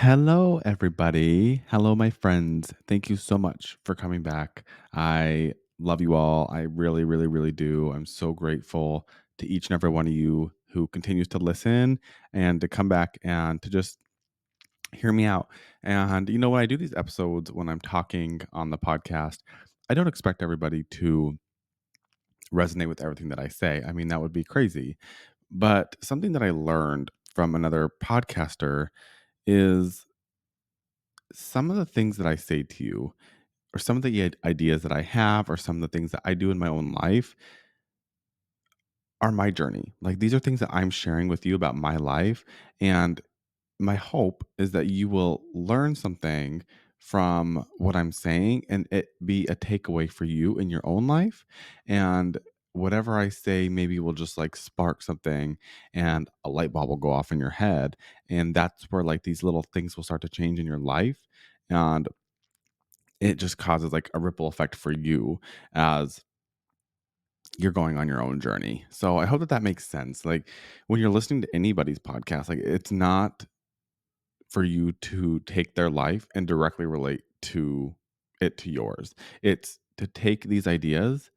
Hello, everybody. Hello, my friends. Thank you so much for coming back. I love you all. I really, really, really do. I'm so grateful to each and every one of you who continues to listen and to come back and to just hear me out. And, when I do these episodes, when I'm talking on the podcast, I don't expect everybody to resonate with everything that I say. I mean, that would be crazy. But something that I learned from another podcaster is some of the things that I say to you, or some of the ideas that I have, or some of the things that I do in my own life are my journey. Like these are things that I'm sharing with you about my life. And my hope is that you will learn something from what I'm saying and it be a takeaway for you in your own life. And whatever I say maybe will just like spark something and a light bulb will go off in your head. And that's where like these little things will start to change in your life. And it just causes like a ripple effect for you as you're going on your own journey. So I hope that that makes sense. Like when you're listening to anybody's podcast, like it's not for you to take their life and directly relate to yours. It's to take these ideas,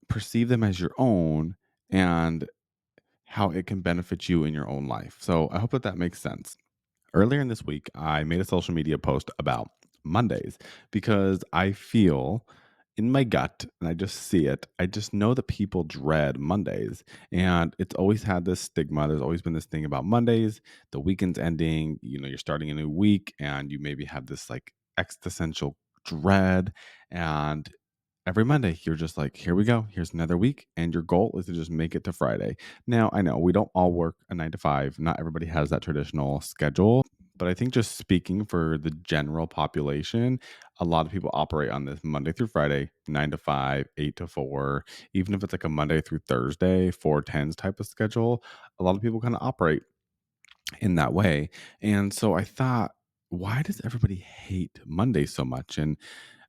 perceive them as your own, and how it can benefit you in your own life. So I hope that that makes sense. Earlier in this week, I made a social media post about Mondays because I feel in my gut, and I just see it, I just know that people dread Mondays. And it's always had this stigma. There's always been this thing about Mondays, the weekend's ending, you're starting a new week, and you maybe have this like existential dread. And every Monday, you're just like, here we go. Here's another week. And your goal is to just make it to Friday. Now, I know we don't all work a 9 to 5. Not everybody has that traditional schedule. But I think just speaking for the general population, a lot of people operate on this Monday through Friday, 9 to 5, 8 to 4. Even if it's like a Monday through Thursday, 4 10s type of schedule, a lot of people kind of operate in that way. And so I thought, why does everybody hate Monday so much? And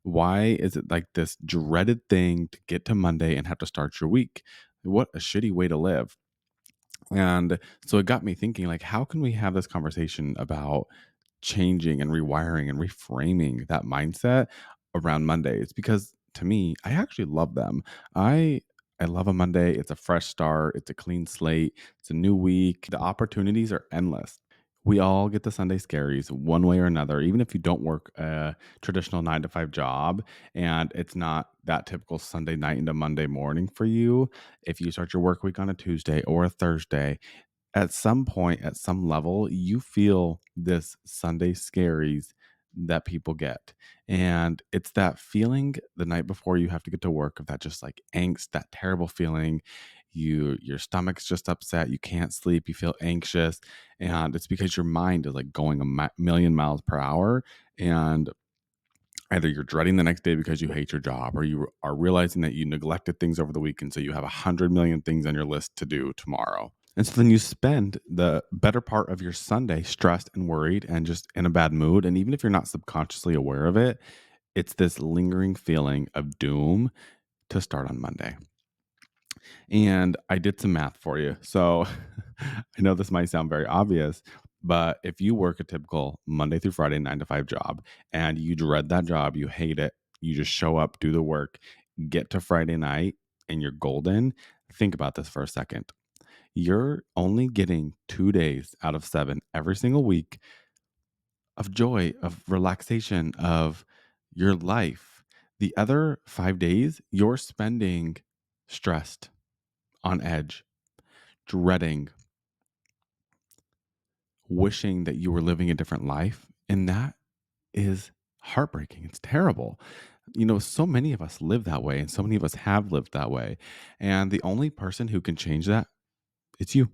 why is it like this dreaded thing to get to Monday and have to start your week? What a shitty way to live. And so it got me thinking, like, how can we have this conversation about changing and rewiring and reframing that mindset around Mondays? Because to me, I actually love them. I I love a Monday. It's a fresh start. It's a clean slate. It's a new week. The opportunities are endless. We all get the Sunday scaries one way or another, even if you don't work a traditional 9 to 5 job and it's not that typical Sunday night into Monday morning for you. If you start your work week on a Tuesday or a Thursday, at some point, at some level, you feel this Sunday scaries that people get. And it's that feeling the night before you have to get to work of that just like angst, that terrible feeling. Your stomach's just upset, you can't sleep, you feel anxious, and it's because your mind is like going a million miles per hour. And either you're dreading the next day because you hate your job, or you are realizing that you neglected things over the weekend. So you have 100 million things on your list to do tomorrow. And so then you spend the better part of your Sunday stressed and worried and just in a bad mood. And even if you're not subconsciously aware of it, it's this lingering feeling of doom to start on Monday. And I did some math for you. So I know this might sound very obvious, but if you work a typical Monday through Friday, 9 to 5 job, and you dread that job, you hate it, you just show up, do the work, get to Friday night, and you're golden. Think about this for a second. You're only getting 2 days out of 7 every single week of joy, of relaxation, of your life. The other 5 days, you're spending stressed, on edge, dreading, wishing that you were living a different life. And that is heartbreaking. It's terrible. So many of us live that way, and so many of us have lived that way. And the only person who can change that, it's you.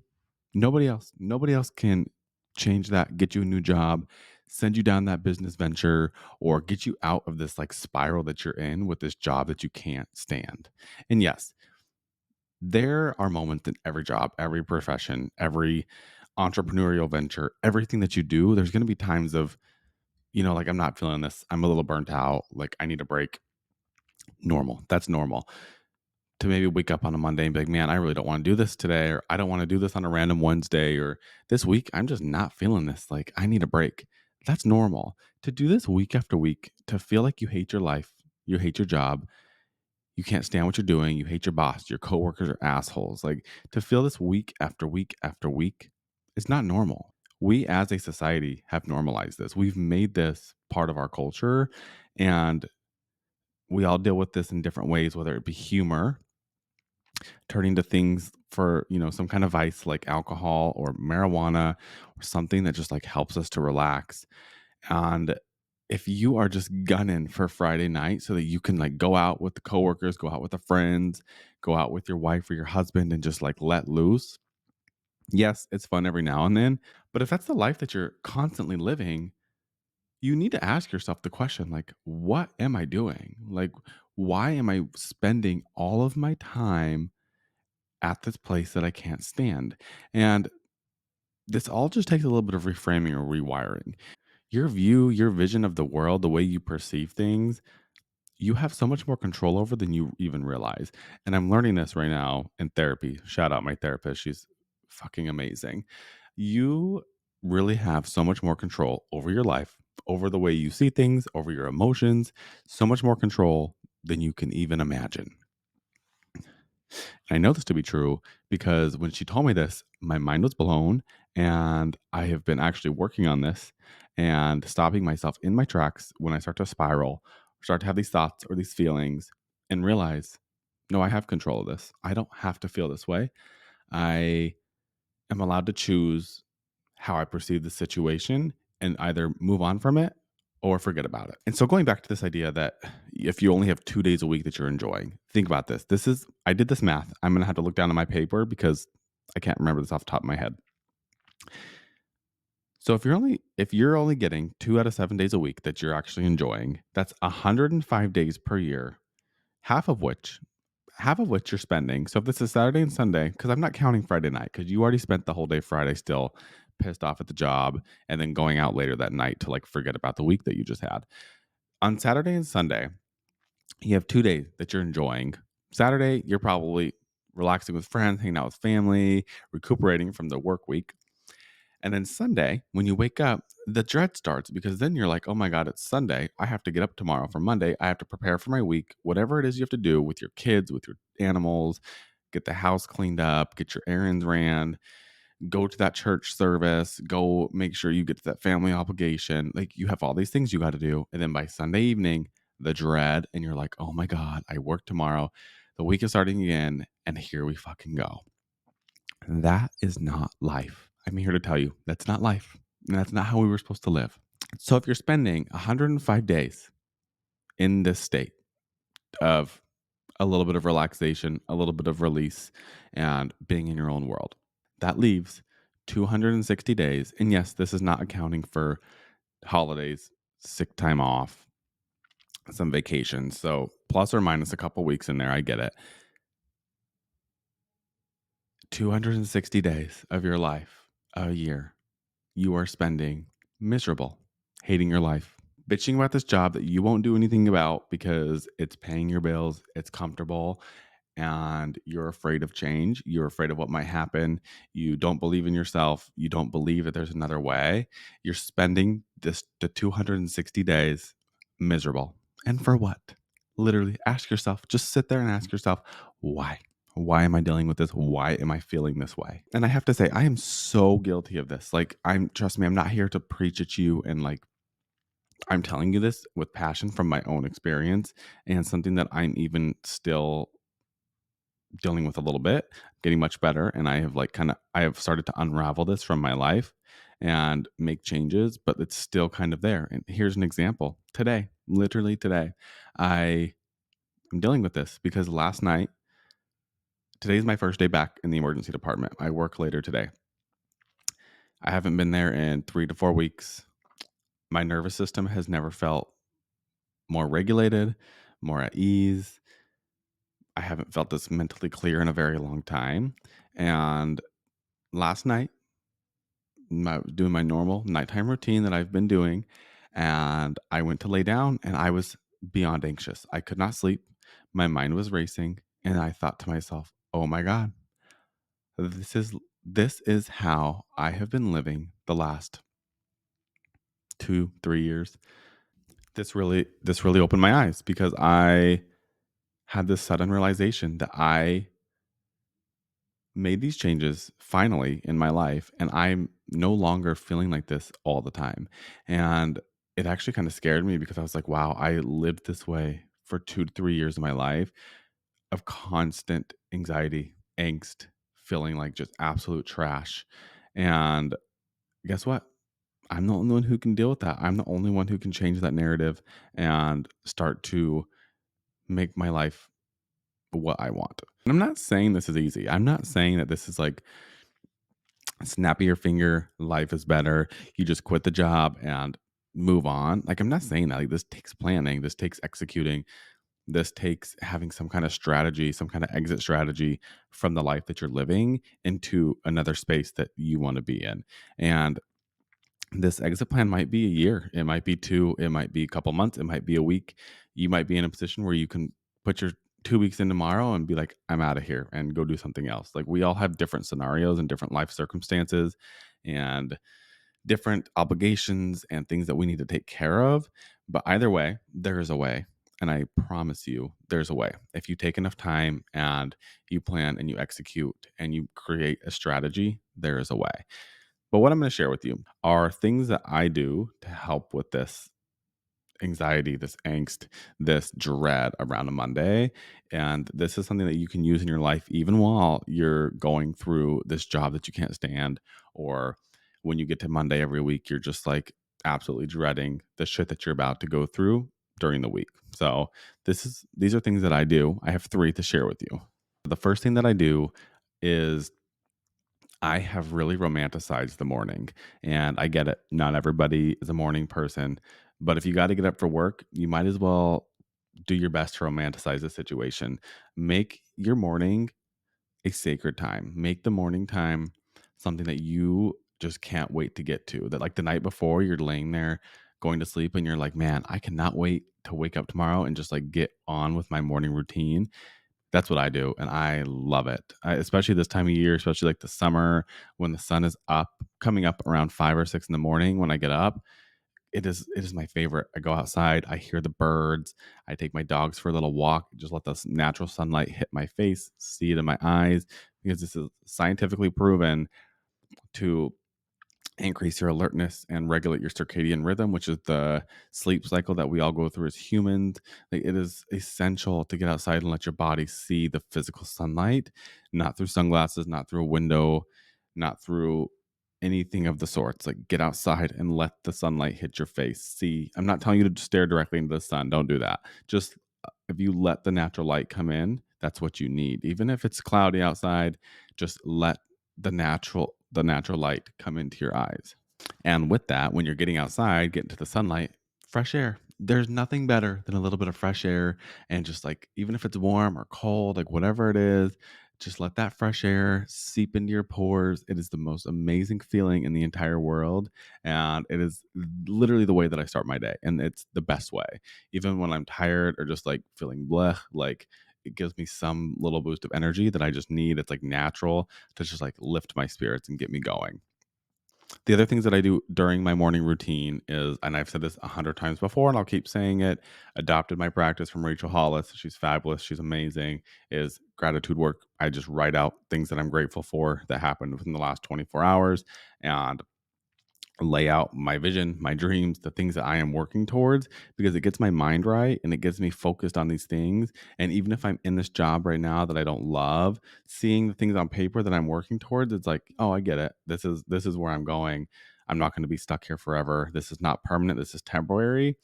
Nobody else. Nobody else can change that, get you a new job, send you down that business venture, or get you out of this like spiral that you're in with this job that you can't stand. And yes, there are moments in every job, every profession, every entrepreneurial venture, everything that you do, there's going to be times of, like, I'm not feeling this. I'm a little burnt out. Like, I need a break. Normal. That's normal. to maybe wake up on a Monday and be like, man, I really don't want to do this today, or I don't want to do this on a random Wednesday, or this week, I'm just not feeling this. Like, I need a break. That's normal. To do this week after week, to feel like you hate your life, you hate your job, you can't stand what you're doing, you hate your boss, your coworkers are assholes. Like, to feel this week after week after week is not normal. We as a society have normalized this. We've made this part of our culture, and we all deal with this in different ways, whether it be humor, turning to things for, some kind of vice like alcohol or marijuana or something that just like helps us to relax. And if you are just gunning for Friday night so that you can like go out with the coworkers, go out with the friends, go out with your wife or your husband and just like let loose. Yes, it's fun every now and then, but if that's the life that you're constantly living, you need to ask yourself the question like, what am I doing? Like, why am I spending all of my time at this place that I can't stand? And this all just takes a little bit of reframing or rewiring. Your view, your vision of the world, the way you perceive things, you have so much more control over than you even realize. And I'm learning this right now in therapy. Shout out my therapist. She's fucking amazing. You really have so much more control over your life, over the way you see things, over your emotions, so much more control than you can even imagine. I know this to be true because when she told me this, my mind was blown. And I have been actually working on this and stopping myself in my tracks when I start to spiral, start to have these thoughts or these feelings, and realize, no, I have control of this. I don't have to feel this way. I am allowed to choose how I perceive the situation and either move on from it or forget about it. And so going back to this idea that if you only have 2 days a week that you're enjoying, think about this. I did this math. I'm going to have to look down at my paper because I can't remember this off the top of my head. So if you're only getting 2 out of 7 days a week that you're actually enjoying, that's 105 days per year, half of which you're spending. So if this is Saturday and Sunday, because I'm not counting Friday night, because you already spent the whole day Friday still pissed off at the job and then going out later that night to like forget about the week that you just had. On Saturday and Sunday, you have 2 days that you're enjoying. Saturday, you're probably relaxing with friends, hanging out with family, recuperating from the work week. And then Sunday, when you wake up, the dread starts because then you're like, oh my God, it's Sunday. I have to get up tomorrow for Monday. I have to prepare for my week, whatever it is you have to do with your kids, with your animals, get the house cleaned up, get your errands ran, go to that church service, go make sure you get to that family obligation. Like you have all these things you got to do. And then by Sunday evening, the dread, and you're like, oh my God, I work tomorrow. The week is starting again. And here we fucking go. That is not life. I'm here to tell you that's not life. And that's not how we were supposed to live. So if you're spending 105 days in this state of a little bit of relaxation, a little bit of release, and being in your own world, that leaves 260 days. And yes, this is not accounting for holidays, sick time off, some vacations. So plus or minus a couple weeks in there, I get it. 260 days of your life, a year, you are spending miserable, hating your life, bitching about this job that you won't do anything about because it's paying your bills, it's comfortable, and you're afraid of change. You're afraid of what might happen. You don't believe in yourself. You don't believe that there's another way. You're spending the 260 days miserable. And for what? Literally ask yourself, just sit there and ask yourself, why? Why am I dealing with this? Why am I feeling this way? And I have to say, I am so guilty of this. Like, trust me, I'm not here to preach at you and like, I'm telling you this with passion from my own experience and something that I'm even still dealing with a little bit, getting much better. And I have started to unravel this from my life and make changes, but it's still kind of there. And here's an example today, literally today, I am dealing with this because today's my first day back in the emergency department. I work later today. I haven't been there in 3 to 4 weeks. My nervous system has never felt more regulated, more at ease. I haven't felt this mentally clear in a very long time. And last night, doing my normal nighttime routine that I've been doing, and I went to lay down and I was beyond anxious. I could not sleep. My mind was racing. And I thought to myself, "Oh my god, this is this is how I have been living the last 2, 3 years." This really opened my eyes because I had this sudden realization that I made these changes finally in my life, and I'm no longer feeling like this all the time. And it actually kind of scared me because I was like, wow, I lived this way for 2 to 3 years of my life of constant anxiety, angst, feeling like just absolute trash. And guess what? I'm the only one who can deal with that. I'm the only one who can change that narrative and start to make my life what I want. And I'm not saying this is easy. I'm not saying that this is like snap of your finger, life is better. You just quit the job and move on. Like, I'm not saying that. Like, this takes planning, this takes executing, this takes having some kind of strategy, some kind of exit strategy from the life that you're living into another space that you want to be in. And this exit plan might be a year, it might be 2, it might be a couple months, it might be a week. You might be in a position where you can put your 2 weeks in tomorrow and be like, "I'm out of here," and go do something else. Like, we all have different scenarios and different life circumstances and different obligations and things that we need to take care of, but either way, there is a way, and I promise you there's a way. If you take enough time and you plan and you execute and you create a strategy, there is a way. But what I'm going to share with you are things that I do to help with this anxiety, this angst, this dread around a Monday. And this is something that you can use in your life even while you're going through this job that you can't stand, or when you get to Monday every week, you're just like absolutely dreading the shit that you're about to go through during the week. So these are things that I do. I have 3 to share with you. The first thing that I do is I have really romanticized the morning, and I get it. Not everybody is a morning person, but if you got to get up for work, you might as well do your best to romanticize the situation. Make your morning a sacred time. Make the morning time something that you just can't wait to get to. That, like, the night before, you're laying there going to sleep and you're like, man, I cannot wait to wake up tomorrow and just like get on with my morning routine. That's what I do, and I love it. Especially this time of year, especially like the summer when the sun is up, coming up around 5 or 6 in the morning when I get up. It is my favorite. I go outside, I hear the birds, I take my dogs for a little walk, just let the natural sunlight hit my face, see it in my eyes, because this is scientifically proven to increase your alertness and regulate your circadian rhythm, which is the sleep cycle that we all go through as humans. Like, it is essential to get outside and let your body see the physical sunlight, not through sunglasses, not through a window, not through anything of the sorts. Like, get outside and let the sunlight hit your face. See, I'm not telling you to stare directly into the sun. Don't do that. Just if you let the natural light come in, that's what you need. Even if it's cloudy outside, just let the natural light come into your eyes. And with that, when you're getting outside, get into the sunlight, fresh air. There's nothing better than a little bit of fresh air, and just like, even if it's warm or cold, like whatever it is, just let that fresh air seep into your pores. It is the most amazing feeling in the entire world. And it is literally the way that I start my day. And it's the best way. Even when I'm tired or just like feeling bleh, like, it gives me some little boost of energy that I just need. It's like natural to just like lift my spirits and get me going. The other things that I do during my morning routine is, and I've said this 100 times before, and I'll keep saying it, adopted my practice from Rachel Hollis. She's fabulous. She's amazing. Is gratitude work. I just write out things that I'm grateful for that happened within the last 24 hours and lay out my vision, my dreams, the things that I am working towards, because it gets my mind right and it gets me focused on these things. And even if I'm in this job right now that I don't love, seeing the things on paper that I'm working towards, it's like, oh, I get it. This is where I'm going. I'm not going to be stuck here forever. This is not permanent. This is temporary,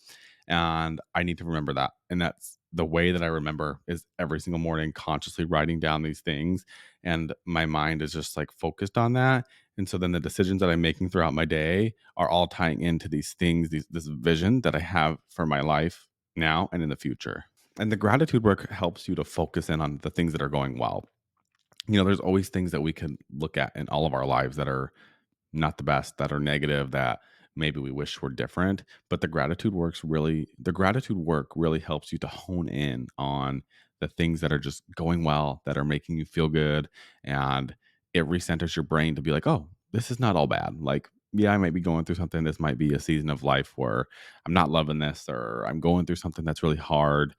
and I need to remember that. And that's the way that I remember, is every single morning consciously writing down these things. And my mind is just like focused on that. And so then the decisions that I'm making throughout my day are all tying into these things, this vision that I have for my life now and in the future. And the gratitude work helps you to focus in on the things that are going well. There's always things that we can look at in all of our lives that are not the best, that are negative, that maybe we wish were different. But the gratitude work really helps you to hone in on the things that are just going well, that are making you feel good. And it recenters your brain to be like, oh, this is not all bad. Like, yeah, I might be going through something. This might be a season of life where I'm not loving this, or I'm going through something that's really hard.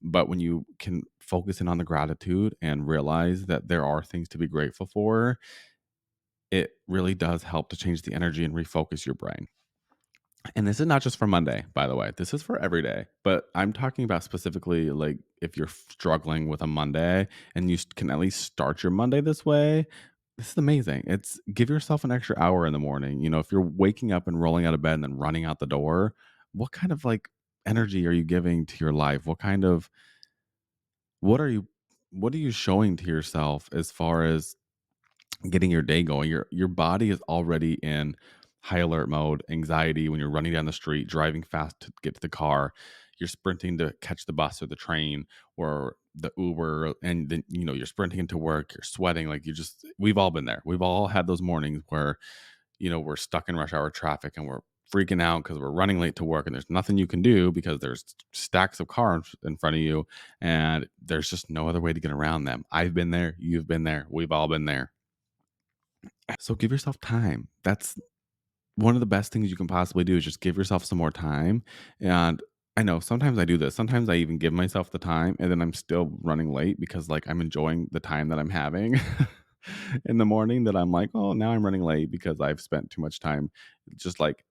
But when you can focus in on the gratitude and realize that there are things to be grateful for, it really does help to change the energy and refocus your brain. And this is not just for Monday, by the way. This is for every day. But I'm talking about specifically like if you're struggling with a Monday and you can at least start your Monday this way. This is amazing. It's give yourself an extra hour in the morning. You know, if you're waking up and rolling out of bed and then running out the door, what kind of like energy are you giving to your life? What are you what are you showing to yourself as far as getting your day going? Your body is already in high alert mode, anxiety when you're running down the street, driving fast to get to the car. You're sprinting to catch the bus or the train or the Uber, and then you're sprinting into work. You're sweating, like you just. We've all been there. We've all had those mornings where we're stuck in rush hour traffic and we're freaking out because we're running late to work and there's nothing you can do because there's stacks of cars in front of you and there's just no other way to get around them. I've been there. You've been there. We've all been there. So give yourself time. That's one of the best things you can possibly do is just give yourself some more time. And I know sometimes I do this. Sometimes I even give myself the time and then I'm still running late because like I'm enjoying the time that I'm having in the morning that I'm like, oh, now I'm running late because I've spent too much time just like,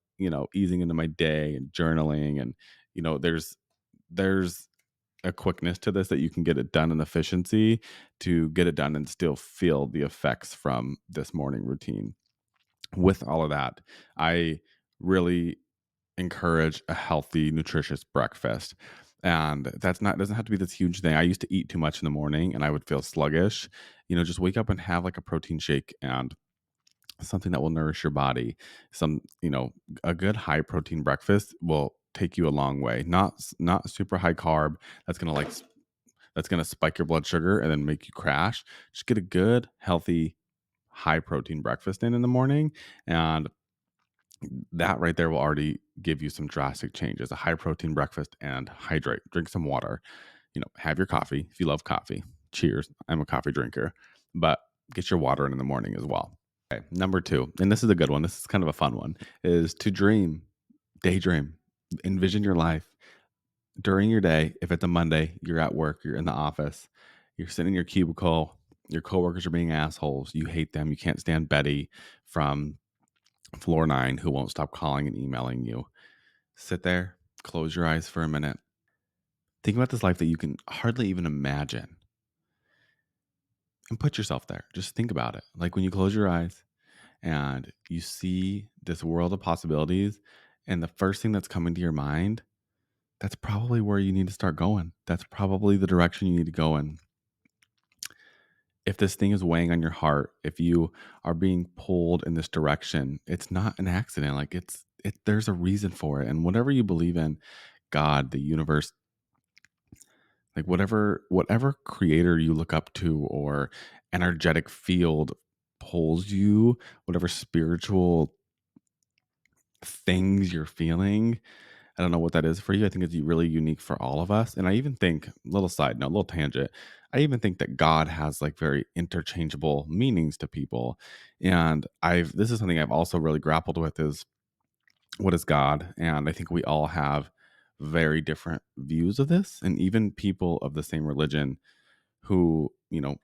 easing into my day and journaling. And, there's a quickness to this that you can get it done in efficiency to get it done and still feel the effects from this morning routine. With all of that, I really encourage a healthy, nutritious breakfast. And that's not doesn't have to be this huge thing. I used to eat too much in the morning and I would feel sluggish. Just wake up and have like a protein shake and something that will nourish your body. A good high protein breakfast will take you a long way. Not super high carb. That's gonna spike your blood sugar and then make you crash. Just get a good, healthy, high protein breakfast in the morning, and that right there will already give you some drastic changes. A high protein breakfast and hydrate. Drink some water. Have your coffee if you love coffee. Cheers. I'm a coffee drinker, but get your water in the morning as well. Okay, number two, and this is a good one. This is kind of a fun one, is to dream, daydream, envision your life during your day. If it's a Monday, you're at work, you're in the office, you're sitting in your cubicle, your coworkers are being assholes. You hate them. You can't stand Betty from floor 9 who won't stop calling and emailing you. Sit there, close your eyes for a minute. Think about this life that you can hardly even imagine and put yourself there. Just think about it. Like when you close your eyes and you see this world of possibilities, and the first thing that's coming to your mind, that's probably where you need to start going. That's probably the direction you need to go in. If this thing is weighing on your heart, if you are being pulled in this direction, it's not an accident. Like there's a reason for it. And whatever you believe in, God, the universe, like whatever creator you look up to or energetic field pulls you, whatever spiritual things you're feeling, I don't know what that is for you. I think it's really unique for all of us. And I even think, little side note, little tangent, I even think that God has like very interchangeable meanings to people. And this is something I've also really grappled with is what is God? And I think we all have very different views of this. And even people of the same religion who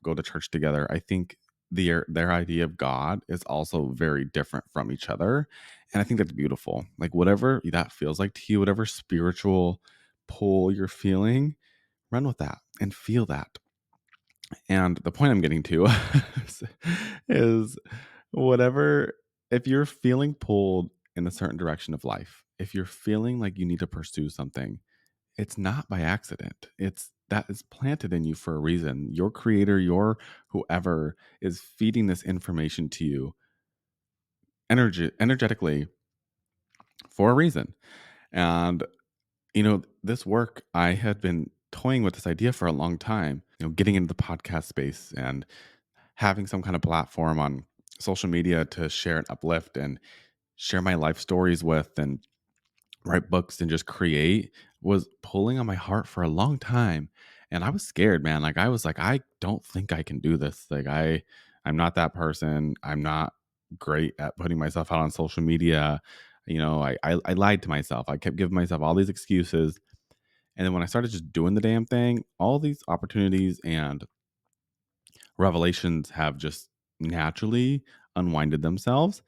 go to church together, I think their idea of God is also very different from each other, and I think that's beautiful. Like whatever that feels like to you, whatever spiritual pull you're feeling, run with that and feel that. And the point I'm getting to is whatever, if you're feeling pulled in a certain direction of life, if you're feeling like you need to pursue something, it's not by accident. It's that is planted in you for a reason. Your creator, your whoever is feeding this information to you energetically for a reason. And this work, I had been toying with this idea for a long time, getting into the podcast space and having some kind of platform on social media to share and uplift and share my life stories with and write books and just create was pulling on my heart for a long time. And I was scared, man. Like I was like, I don't think I can do this. Like I'm not that person. I'm not great at putting myself out on social media. I lied to myself. I kept giving myself all these excuses. And then when I started just doing the damn thing, all these opportunities and revelations have just naturally unwinded themselves.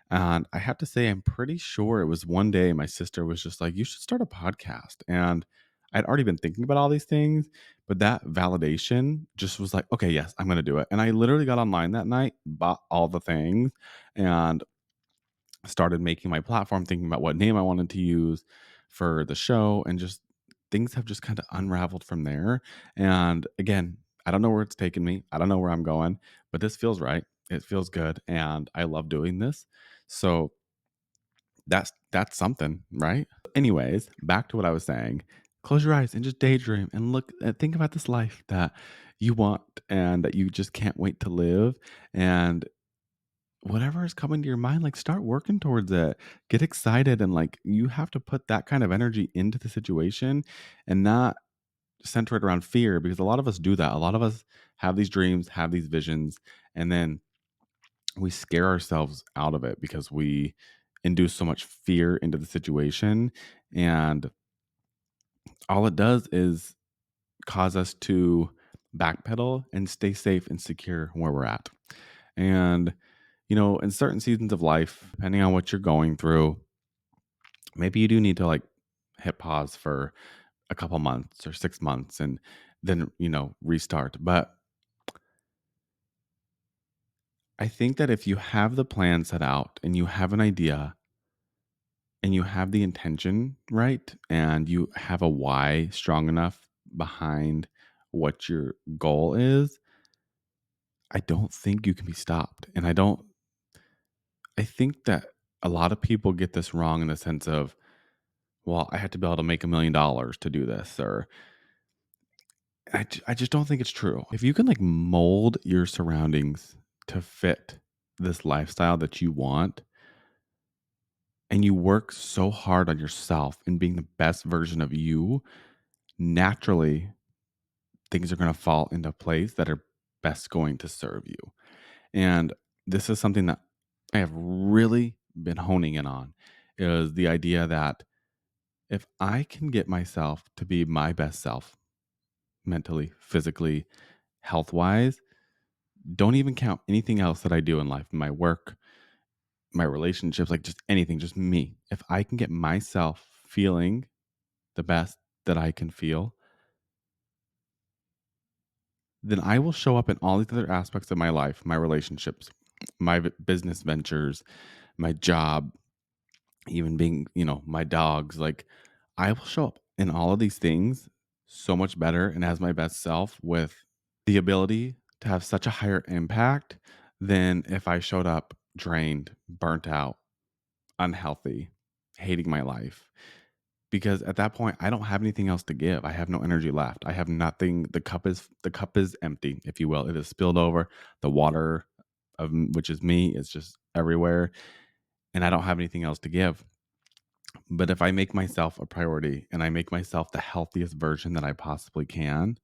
And I have to say, I'm pretty sure it was one day my sister was just like, you should start a podcast. And I'd already been thinking about all these things, but that validation just was like, okay, yes, I'm going to do it. And I literally got online that night, bought all the things, and started making my platform, thinking about what name I wanted to use for the show. And just things have just kind of unraveled from there. And again, I don't know where it's taken me. I don't know where I'm going, but this feels right. It feels good. And I love doing this. So that's something, right? Anyways, back to what I was saying. Close your eyes and just daydream and look and think about this life that you want and that you just can't wait to live. And whatever is coming to your mind, like start working towards it. Get excited and like you have to put that kind of energy into the situation and not center it around fear because a lot of us do that. A lot of us have these dreams, have these visions, and then we scare ourselves out of it because we induce so much fear into the situation. And all it does is cause us to backpedal and stay safe and secure where we're at. And, in certain seasons of life, depending on what you're going through, maybe you do need to like hit pause for a couple months or 6 months and then, restart. But I think that if you have the plan set out and you have an idea and you have the intention right and you have a why strong enough behind what your goal is, I don't think you can be stopped. And I think that a lot of people get this wrong in the sense of, well, I have to be able to make $1 million to do this, or I just don't think it's true. If you can like mold your surroundings to fit this lifestyle that you want, and you work so hard on yourself and being the best version of you, naturally things are going to fall into place that are best going to serve you. And this is something that I have really been honing in on is the idea that if I can get myself to be my best self mentally, physically, health wise, don't even count anything else that I do in life, my work, my relationships, like just anything, just me. If I can get myself feeling the best that I can feel, then I will show up in all these other aspects of my life, my relationships, my business ventures, my job, even being, my dogs. Like I will show up in all of these things so much better and as my best self with the ability to have such a higher impact than if I showed up drained, burnt out, unhealthy, hating my life. Because at that point, I don't have anything else to give. I have no energy left. I have nothing. The cup is empty, if you will. It is spilled over. The water of which is me is just everywhere, and I don't have anything else to give. But if I make myself a priority and I make myself the healthiest version that I possibly can,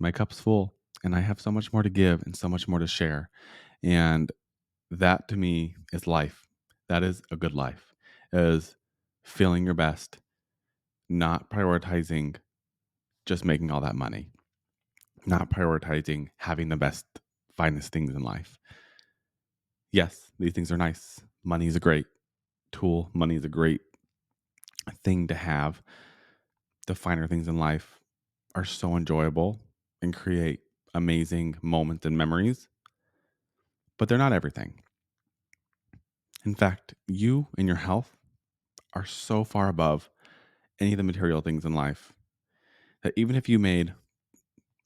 my cup's full, and I have so much more to give and so much more to share. And that to me is life. That is a good life. Is feeling your best, not prioritizing just making all that money, not prioritizing having the best, finest things in life. Yes, these things are nice. Money is a great tool, money is a great thing to have. The finer things in life are so enjoyable and create amazing moments and memories, but they're not everything. In fact, you and your health are so far above any of the material things in life that even if you made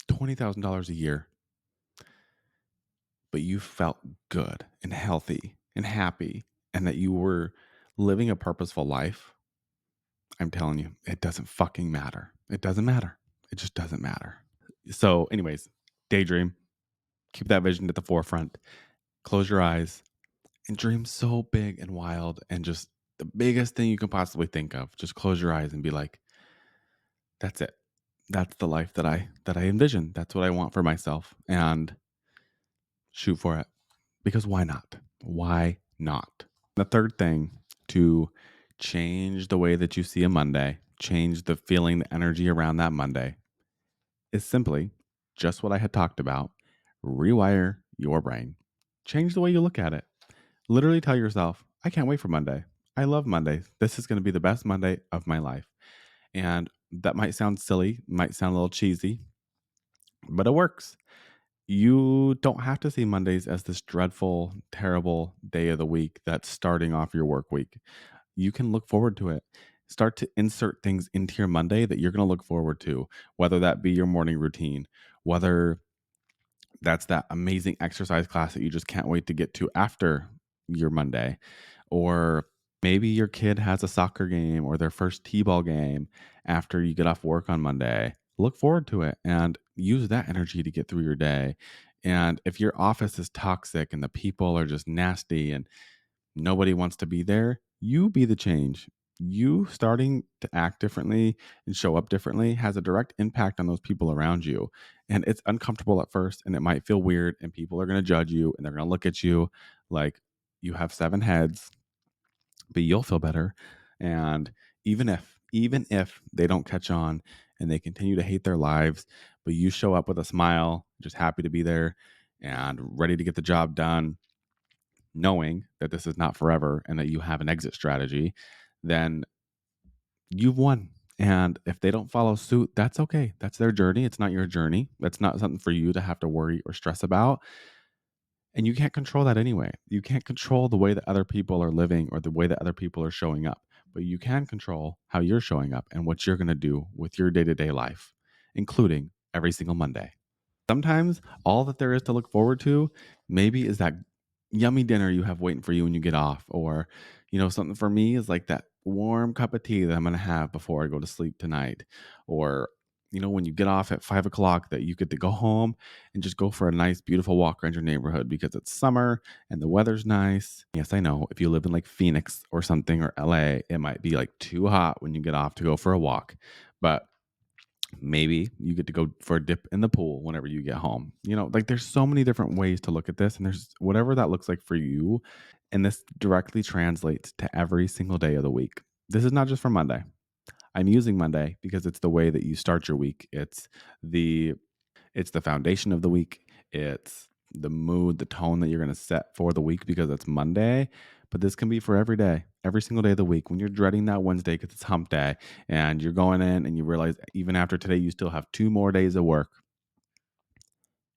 $20,000 a year, but you felt good and healthy and happy and that you were living a purposeful life, I'm telling you, it doesn't fucking matter. It doesn't matter. It just doesn't matter. So, anyways, daydream, keep that vision at the forefront, close your eyes and dream so big and wild and just the biggest thing you can possibly think of. Just close your eyes and be like, that's it. that's the life that I envision. That's what I want for myself, and shoot for it. Because why not? Why not? The third thing to change the way that you see a Monday, change the feeling, the energy around that Monday, is simply just what I had talked about. Rewire your brain. Change the way you look at it. Literally tell yourself, I can't wait for Monday. I love Mondays. This is going to be the best Monday of my life. And that might sound silly, might sound a little cheesy, but it works. You don't have to see Mondays as this dreadful, terrible day of the week that's starting off your work week. You can look forward to it. Start to insert things into your Monday that you're going to look forward to, whether that be your morning routine, whether that's that amazing exercise class that you just can't wait to get to after your Monday, or maybe your kid has a soccer game or their first T-ball game after you get off work on Monday. Look forward to it and use that energy to get through your day. And if your office is toxic and the people are just nasty and nobody wants to be there, you be the change. You starting to act differently and show up differently has a direct impact on those people around you. And it's uncomfortable at first and it might feel weird and people are going to judge you and they're going to look at you like you have seven heads, but you'll feel better. And even if they don't catch on and they continue to hate their lives, but you show up with a smile, just happy to be there and ready to get the job done, knowing that this is not forever and that you have an exit strategy, then you've won. And if they don't follow suit, that's okay. That's their journey. It's not your journey. That's not something for you to have to worry or stress about. And you can't control that anyway. You can't control the way that other people are living or the way that other people are showing up, but you can control how you're showing up and what you're going to do with your day to day life, including every single Monday. Sometimes all that there is to look forward to maybe is that yummy dinner you have waiting for you when you get off. Or, something for me is like that warm cup of tea that I'm going to have before I go to sleep tonight. Or, when you get off at 5 o'clock, that you get to go home and just go for a nice, beautiful walk around your neighborhood because it's summer and the weather's nice. Yes, I know if you live in like Phoenix or something or LA, it might be like too hot when you get off to go for a walk. But maybe you get to go for a dip in the pool whenever you get home. Like there's so many different ways to look at this, and there's whatever that looks like for you. And this directly translates to every single day of the week. This is not just for Monday. I'm using Monday because it's the way that you start your week. The it's the foundation of the week. It's the mood, the tone that you're going to set for the week because it's Monday. But this can be for every day, every single day of the week. When you're dreading that Wednesday because it's hump day and you're going in and you realize even after today, you still have 2 more days of work,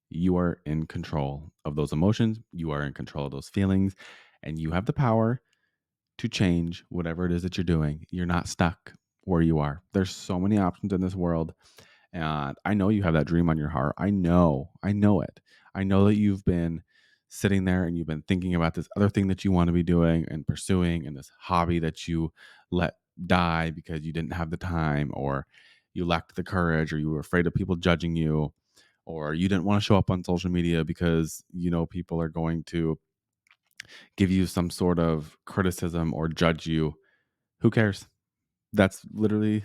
you are in control of those emotions. You are in control of those feelings. And you have the power to change whatever it is that you're doing. You're not stuck where you are. There's so many options in this world. And I know you have that dream on your heart. I know it. I know that you've been sitting there and you've been thinking about this other thing that you want to be doing and pursuing, and this hobby that you let die because you didn't have the time, or you lacked the courage, or you were afraid of people judging you, or you didn't want to show up on social media because people are going to give you some sort of criticism or judge you. Who cares? That's literally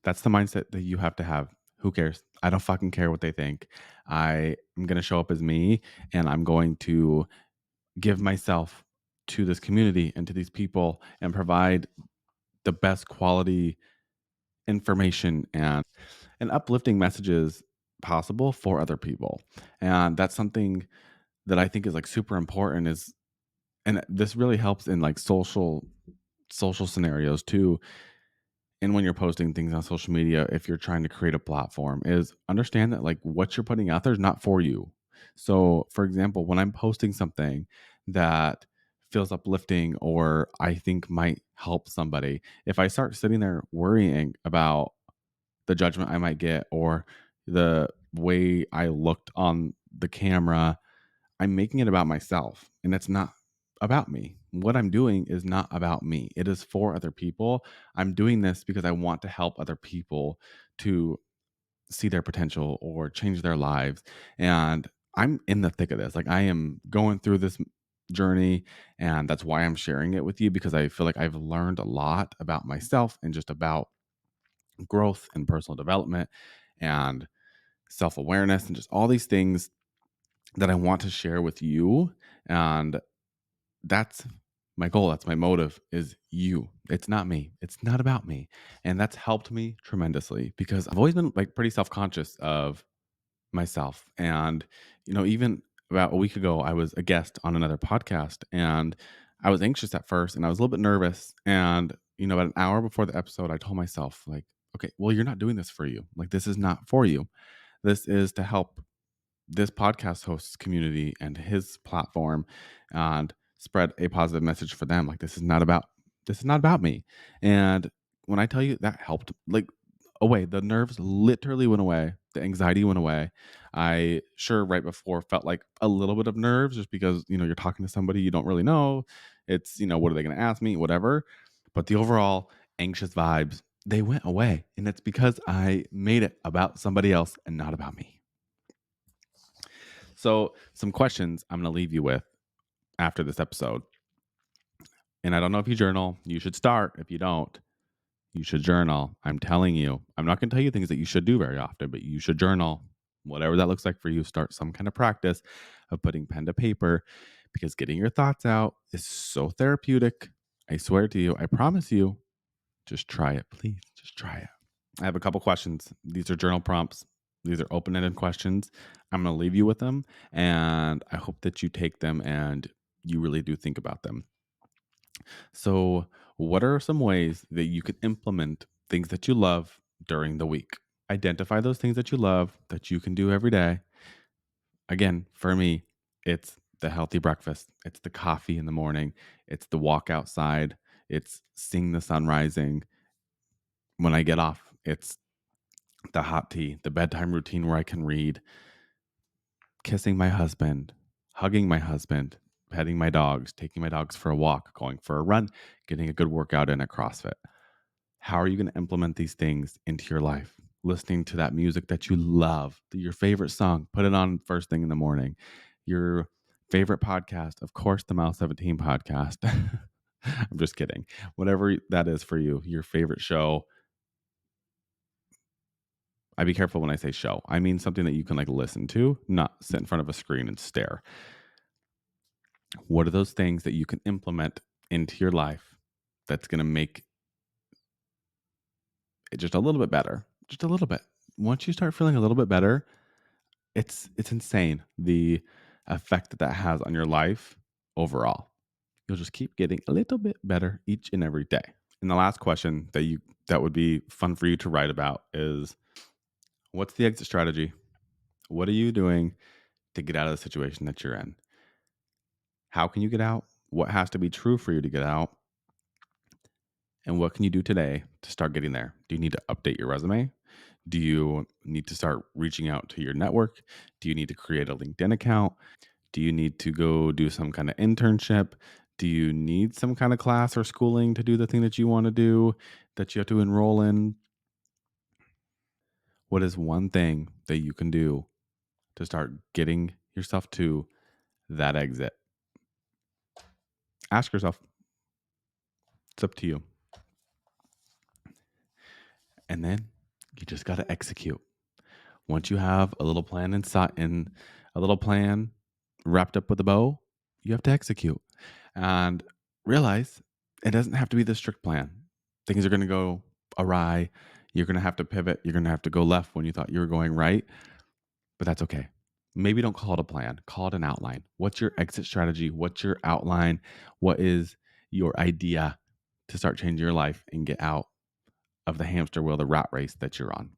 That's the mindset that you have to have. Who cares? I don't fucking care what they think. I am going to show up as me, and I'm going to give myself to this community and to these people and provide the best quality information and uplifting messages possible for other people. And that's something that I think is like super important, and this really helps in like social scenarios too. And when you're posting things on social media, if you're trying to create a platform, is understand that like what you're putting out there is not for you. So for example, when I'm posting something that feels uplifting or I think might help somebody, if I start sitting there worrying about the judgment I might get or the way I looked on the camera, I'm making it about myself, and it's not about me. What I'm doing is not about me. It is for other people. I'm doing this because I want to help other people to see their potential or change their lives. And I'm in the thick of this. Like I am going through this journey, and that's why I'm sharing it with you, because I feel like I've learned a lot about myself and just about growth and personal development and self-awareness and just all these things that I want to share with you. And that's my goal. That's my motive is you. It's not me. It's not about me. And that's helped me tremendously because I've always been like pretty self-conscious of myself. And, even about a week ago, I was a guest on another podcast and I was anxious at first and I was a little bit nervous. And, about an hour before the episode, I told myself, like, okay, well, you're not doing this for you. Like, this is not for you. This is to help this podcast host's community and his platform and spread a positive message for them. Like, this is not about me. And when I tell you that helped, like, away, the nerves literally went away, the anxiety went away. I sure right before felt like a little bit of nerves just because you're talking to somebody you don't really know. It's what are they going to ask me, whatever. But the overall anxious vibes, they went away, and it's because I made it about somebody else and not about me. So, some questions I'm going to leave you with after this episode. And I don't know if you journal, you should start. If you don't, you should journal. I'm telling you, I'm not going to tell you things that you should do very often, but you should journal. Whatever that looks like for you, start some kind of practice of putting pen to paper because getting your thoughts out is so therapeutic. I swear to you, I promise you, just try it, please. Just try it. I have a couple questions. These are journal prompts. These are open ended questions. I'm going to leave you with them. And I hope that you take them and you really do think about them. So, what are some ways that you could implement things that you love during the week? Identify those things that you love that you can do every day. Again, for me, it's the healthy breakfast, it's the coffee in the morning, it's the walk outside, it's seeing the sun rising. When I get off, it's the hot tea, the bedtime routine where I can read, kissing my husband, hugging my husband, petting my dogs, taking my dogs for a walk, going for a run, getting a good workout in at CrossFit. How are you going to implement these things into your life? Listening to that music that you love, your favorite song, put it on first thing in the morning. Your favorite podcast, of course, the Mile 17 podcast. I'm just kidding. Whatever that is for you, your favorite show. I be careful when I say show. I mean something that you can like listen to, not sit in front of a screen and stare. What are those things that you can implement into your life that's going to make it just a little bit better? Just a little bit. Once you start feeling a little bit better, it's insane the effect that has on your life overall. You'll just keep getting a little bit better each and every day. And the last question that would be fun for you to write about is, what's the exit strategy? What are you doing to get out of the situation that you're in? How can you get out? What has to be true for you to get out? And what can you do today to start getting there? Do you need to update your resume? Do you need to start reaching out to your network? Do you need to create a LinkedIn account? Do you need to go do some kind of internship? Do you need some kind of class or schooling to do the thing that you want to do that you have to enroll in? What is one thing that you can do to start getting yourself to that exit? Ask yourself. It's up to you. And then you just got to execute. Once you have a little plan and a little plan wrapped up with a bow, you have to execute and realize it doesn't have to be the strict plan. Things are going to go awry. You're going to have to pivot. You're going to have to go left when you thought you were going right, but that's okay. Maybe don't call it a plan, call it an outline. What's your exit strategy? What's your outline? What is your idea to start changing your life and get out of the hamster wheel, the rat race that you're on?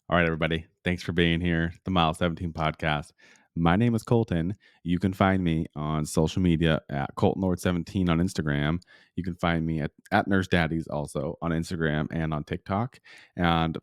All right, everybody. Thanks for being here. The Mile 17 podcast. My name is Colton. You can find me on social media at ColtonLord17 on Instagram. You can find me at Nurse Daddies also on Instagram and on TikTok. And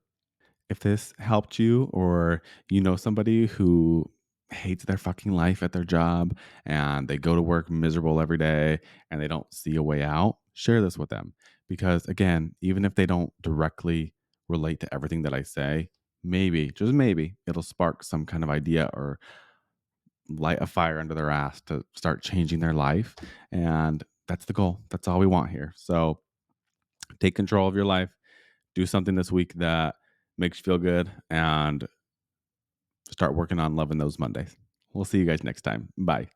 if this helped you, or you know somebody who hates their fucking life at their job and they go to work miserable every day and they don't see a way out, share this with them. Because again, even if they don't directly relate to everything that I say, maybe, just maybe, it'll spark some kind of idea or light a fire under their ass to start changing their life. And that's the goal. That's all we want here. So take control of your life. do something this week that makes you feel good and start working on loving those Mondays. We'll see you guys next time. Bye.